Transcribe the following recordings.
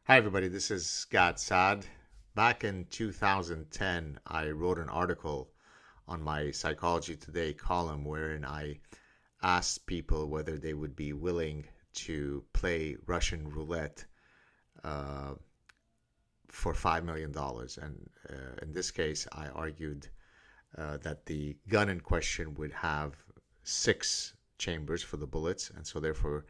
Hi, everybody. This is Saad. Back in 2010, I wrote an article on my Psychology Today column wherein I asked people whether they would be willing to play Russian roulette uh, for $5 million. And in this case, I argued that the gun in question would have six chambers for the bullets, and so therefore,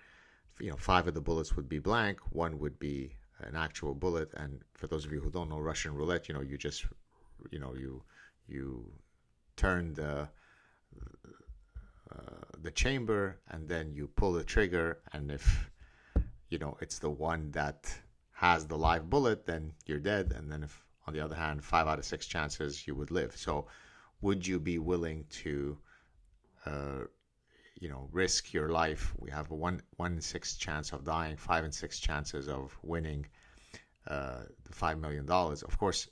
five of the bullets would be blank, one would be an actual bullet. And for those of you who don't know Russian roulette, you just, you turn the chamber and then you pull the trigger, and if it's the one that has the live bullet, then you're dead. And then if, on the other hand, 5 out of 6 chances you would live. So would you be willing to uh, risk your life? We have a 1 in 6 chance of dying, 5 in 6 chances of winning the $5 million. Of course,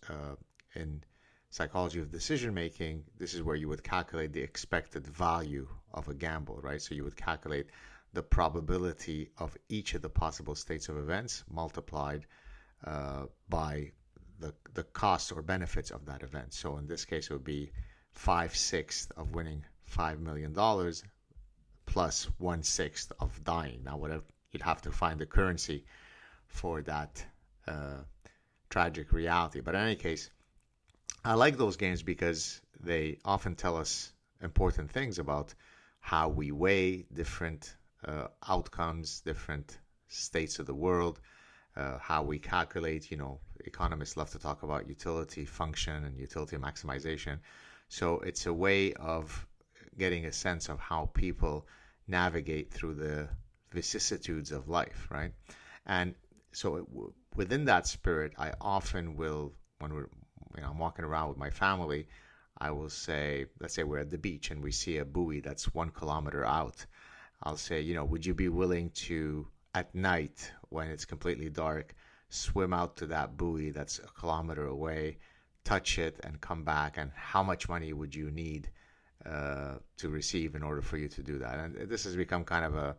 in psychology of decision making, this is where you would calculate the expected value of a gamble, right? So you would calculate the probability of each of the possible states of events multiplied by the costs or benefits of that event. So in this case, it would be 5/6 of winning $5 million plus 1/6 of dying. Now, whatever, you'd have to find the currency for that tragic reality. But in any case, I like those games because they often tell us important things about how we weigh different outcomes, different states of the world, how we calculate. Economists love to talk about utility function and utility maximization. So it's a way of getting a sense of how people navigate through the vicissitudes of life, right? And so within that spirit, I often will, when I'm walking around with my family, I will say, let's say we're at the beach and we see a buoy that's 1 kilometer out. I'll say, would you be willing to, at night when it's completely dark, swim out to that buoy that's 1 kilometer away, touch it, and come back? And how much money would you need to receive in order for you to do that? And this has become kind of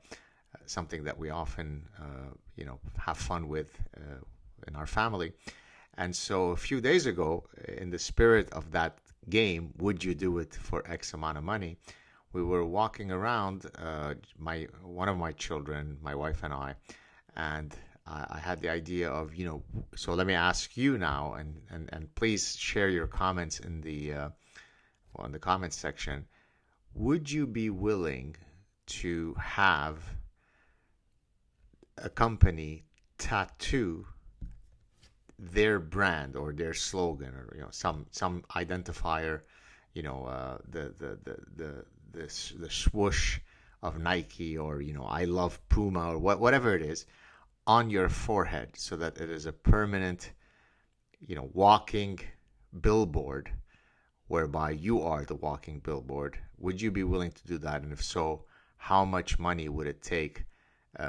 something that we often have fun with in our family. And so a few days ago, in the spirit of that game, would you do it for X amount of money, we were walking around, one of my children, my wife and and I had the idea of, so let me ask you now, and please share your comments in the comments section. Would you be willing to have a company tattoo their brand or their slogan, or some identifier, the swoosh of Nike, or I love Puma, or whatever it is, on your forehead, so that it is a permanent walking billboard whereby you are the walking billboard? Would you be willing to do that? And if so, how much money would it take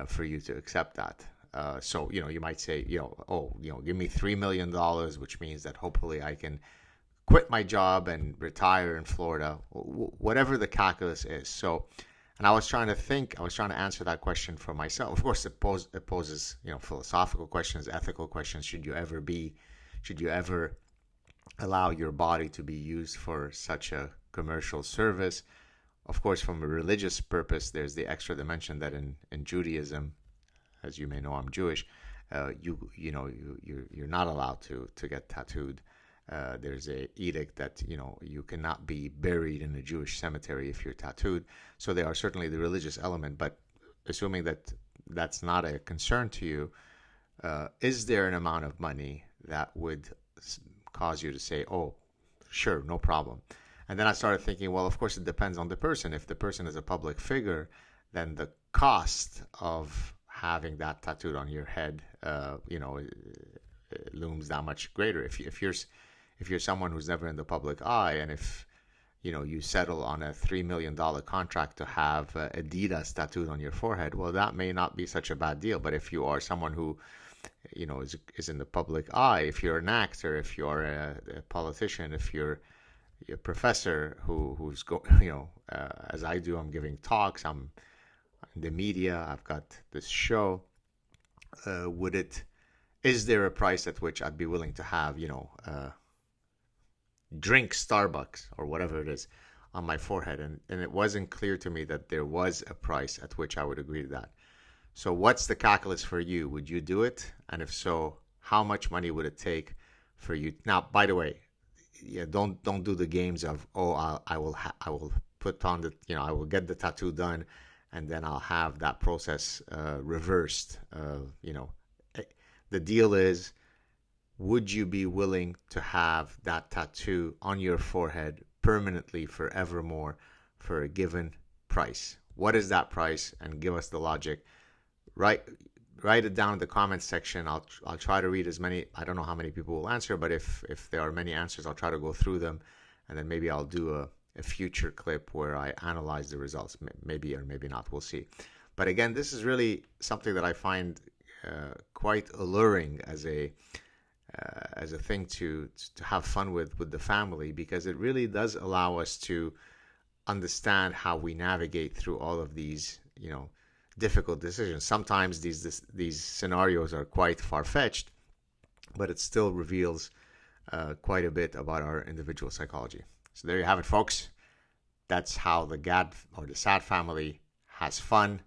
for you to accept that? So, you might say, give me $3 million, which means that hopefully I can quit my job and retire in Florida, whatever the calculus is. So, and I was trying to answer that question for myself. Of course, it poses, philosophical questions, ethical questions. Should you ever allow your body to be used for such a commercial service? Of course, from a religious purpose, there's the extra dimension that in Judaism, as you may know, I'm Jewish. You're not allowed to get tattooed. There's a edict that you cannot be buried in a Jewish cemetery if you're tattooed. So there are certainly the religious element, but assuming that that's not a concern to you, is there an amount of money that would cause you to say, "Oh, sure, no problem"? And then I started thinking, well, of course, it depends on the person. If the person is a public figure, then the cost of having that tattooed on your head, looms that much greater. If you're someone who's never in the public eye, and if you settle on a $3 million contract to have Adidas tattooed on your forehead, well, that may not be such a bad deal. But if you are someone who is in the public eye, if you're an actor, if you're a politician, if you're a professor who's as I do, I'm giving talks, I'm in the media, I've got this show, would it is there a price at which I'd be willing to have, drink Starbucks or whatever it is on my forehead? And it wasn't clear to me that there was a price at which I would agree to that. So what's the calculus for you? Would you do it? And if so, how much money would it take for you? Now, by the way, yeah, don't do the games of, oh, I will put on the, I will get the tattoo done, and then I'll have that process reversed. The deal is, would you be willing to have that tattoo on your forehead permanently forevermore for a given price? What is that price? And give us the logic. Write it down in the comments section. I'll try to read as many. I don't know how many people will answer, but if there are many answers, I'll try to go through them, and then maybe I'll do a future clip where I analyze the results. Maybe or maybe not. We'll see. But again, this is really something that I find quite alluring as a thing to have fun with the family, because it really does allow us to understand how we navigate through all of these, difficult decisions. Sometimes these scenarios are quite far-fetched, but it still reveals quite a bit about our individual psychology. So there you have it, folks. That's how the GAD or the Saad family has fun.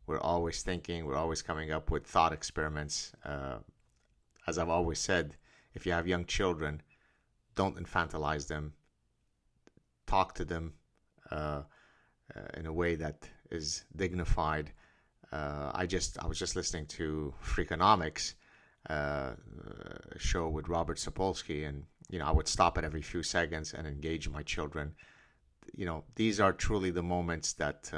We're always thinking, we're always coming up with thought experiments. As I've always said, if you have young children, don't infantilize them. Talk to them in a way that is dignified. I was just listening to Freakonomics, a show with Robert Sapolsky, and I would stop it every few seconds and engage my children. These are truly the moments that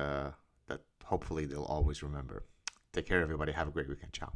hopefully they'll always remember. Take care, everybody. Have a great weekend. Ciao.